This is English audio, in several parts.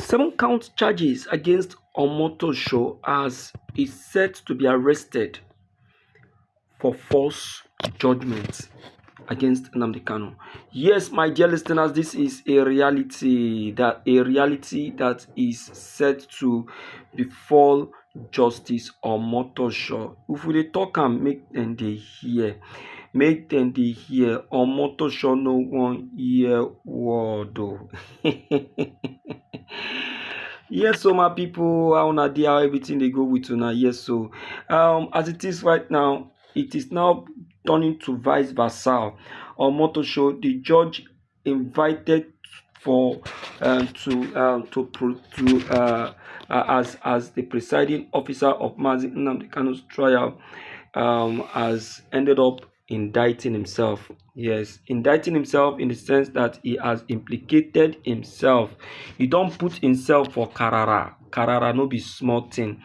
7-count charges against Omotosho as is set to be arrested for false judgment against Nnamdi Kanu. Yes, my dear listeners, this is a reality that is set to befall Justice Omotosho. If we dey talk am, make them dey hear. Make them dey hear. Omotosho no wan hear word o. Yes, so my people, how una dey, how everything dey go with una? Yes, so as it is right now, it is now turning to vice versa. Omotosho, the judge invited for as the presiding officer of Mazi Nnamdi Kanu's trial has ended up indicting himself. Yes, indicting himself in the sense that he has implicated himself. He don't put himself for karara. Karara no be small thing.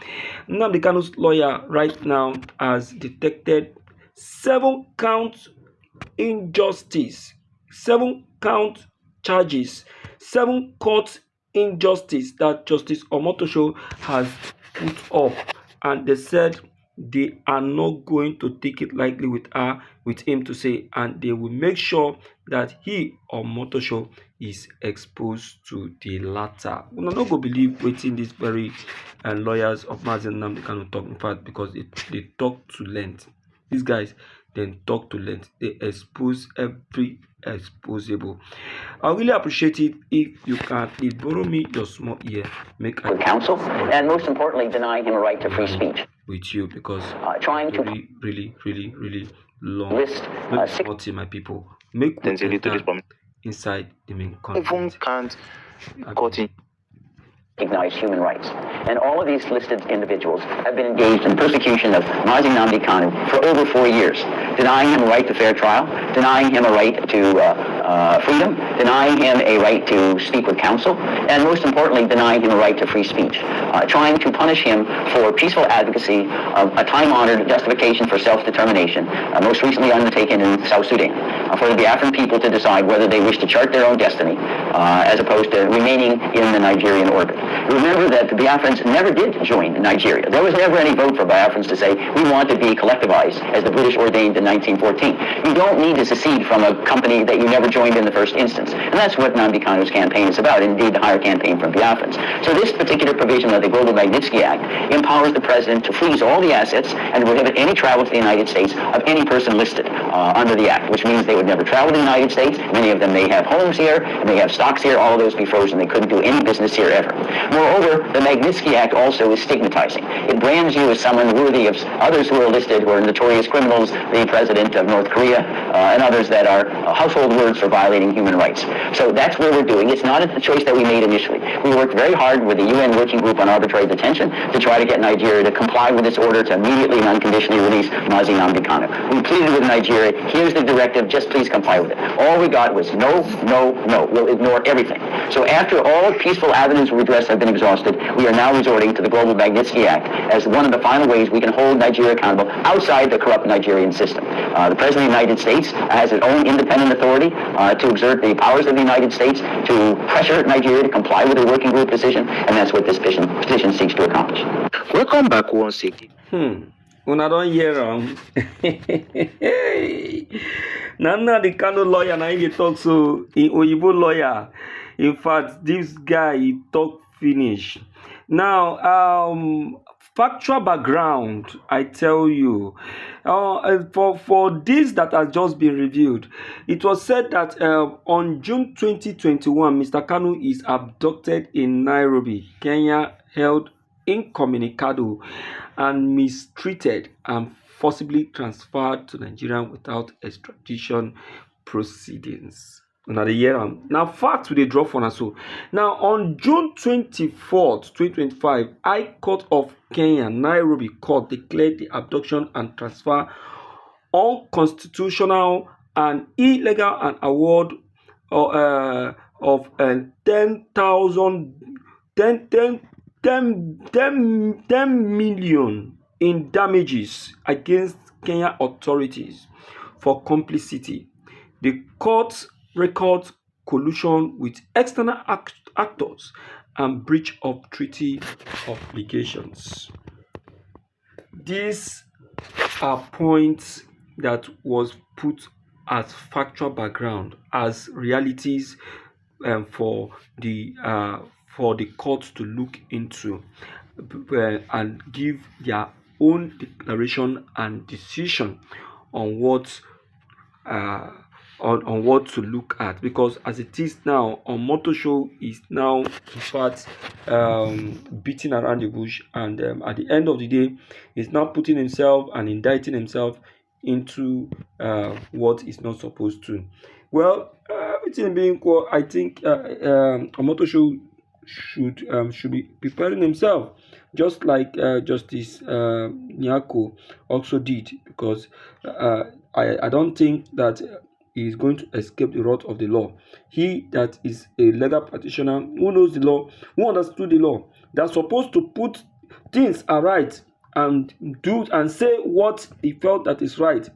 Nnamdi Kanu's lawyer right now has detected 7-count injustice, 7-count charges, 7-court injustice that Justice Omotosho has put up, and they said they are not going to take it lightly with him to say, and they will make sure that he, Omotosho, is exposed to the latter. We no go believe wetin these very lawyers of Mazi Nnamdi Kanu talk. In fact, because they talk to length. These guys then talk to length. They expose every exposable. I really appreciate it if you can please borrow me your small ear. Make with counsel, and most importantly, denying him a right to free speech. With you, because trying to really long list my people. Make inside the main content. Even can't continue. Recognize human rights. And all of these listed individuals have been engaged in persecution of Mazi Nnamdi Kanu for over 4 years, denying him a right to fair trial, denying him a right to freedom, denying him a right to speak with counsel, and most importantly, denying him a right to free speech, trying to punish him for peaceful advocacy of a time-honored justification for self-determination, most recently undertaken in South Sudan, for the Biafran people to decide whether they wish to chart their own destiny, as opposed to remaining in the Nigerian orbit. Remember that the Biafrans never did join Nigeria. There was never any vote for Biafrans to say, we want to be collectivized, as the British ordained in 1914. You don't need to secede from a company that you never joined in the first instance. And that's what Nnamdi Kanu's campaign is about, indeed the higher campaign from Biafrans. So this particular provision of the Global Magnitsky Act empowers the president to freeze all the assets and prohibit any travel to the United States of any person listed under the act, which means they would never travel to the United States. Many of them may have homes here, and they have stocks here. All of those be frozen. They couldn't do any business here ever. Moreover, the Magnitsky Act also is stigmatizing. It brands you as someone worthy of others who are listed, who are notorious criminals, the president of North Korea, and others that are household words for violating human rights. So that's where we're doing. It's not a choice that we made initially. We worked very hard with the UN Working Group on Arbitrary Detention to try to get Nigeria to comply with this order to immediately and unconditionally release Mazi Nnamdi Kanu. We pleaded with Nigeria, here's the directive, just please comply with it. All we got was no, no, no. We'll ignore everything. So after all peaceful avenues of redress have been exhausted, we are now resorting to the Global Magnitsky Act as one of the final ways we can hold Nigeria accountable outside the corrupt Nigerian system. The President of the United States has his own independent authority to exert the powers of the United States to pressure Nigeria to comply with the working group decision, and that's what this petition seeks to accomplish. Welcome back once again. Una don hear Nana the Kanu lawyer na he talk so in Oyibo lawyer. In fact, this guy he talk finish. Now, factual background, I tell you, for this that has just been revealed, it was said that on June 2021, Mr. Kanu is abducted in Nairobi, Kenya, held incommunicado and mistreated and forcibly transferred to Nigeria without extradition proceedings. Now, facts will they drop for us. So now on June 24th, 2025, High Court of Kenya, Nairobi Court declared the abduction and transfer unconstitutional and illegal, and award of 10 million in damages against Kenya authorities for complicity. The court records collusion with external actors and breach of treaty obligations. These are points that was put as factual background, as realities for the court to look into and give their own declaration and decision on what to look at. Because as it is now, Omotosho is now in fact beating around the bush, and at the end of the day is now putting himself and indicting himself into what is not supposed to. Well, everything being equal, I think Omotosho should be preparing himself, just like Justice Nyako also did, because I don't think that he is going to escape the wrath of the law. He that is a legal practitioner who knows the law, who understood the law, that's supposed to put things aright and do and say what he felt that is right,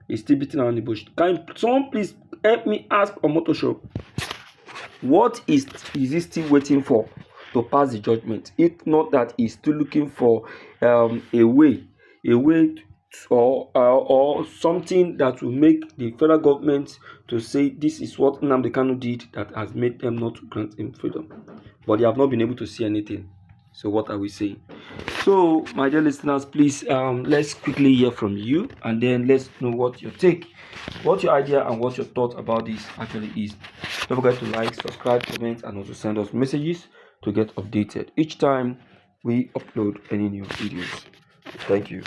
is still beating around the bush. Can someone please help me ask Omotosho, what is he still waiting for to pass the judgment? If not that he's still looking for a way or something that will make the federal government to say this is what Nnamdi Kanu did that has made them not to grant him freedom. But they have not been able to see anything. So what are we saying? So my dear listeners, please let's quickly hear from you, and then let's know what your take, what your idea, and what your thought about this actually is. Don't forget to like, subscribe, comment, and also send us messages to get updated each time we upload any new videos. Thank you.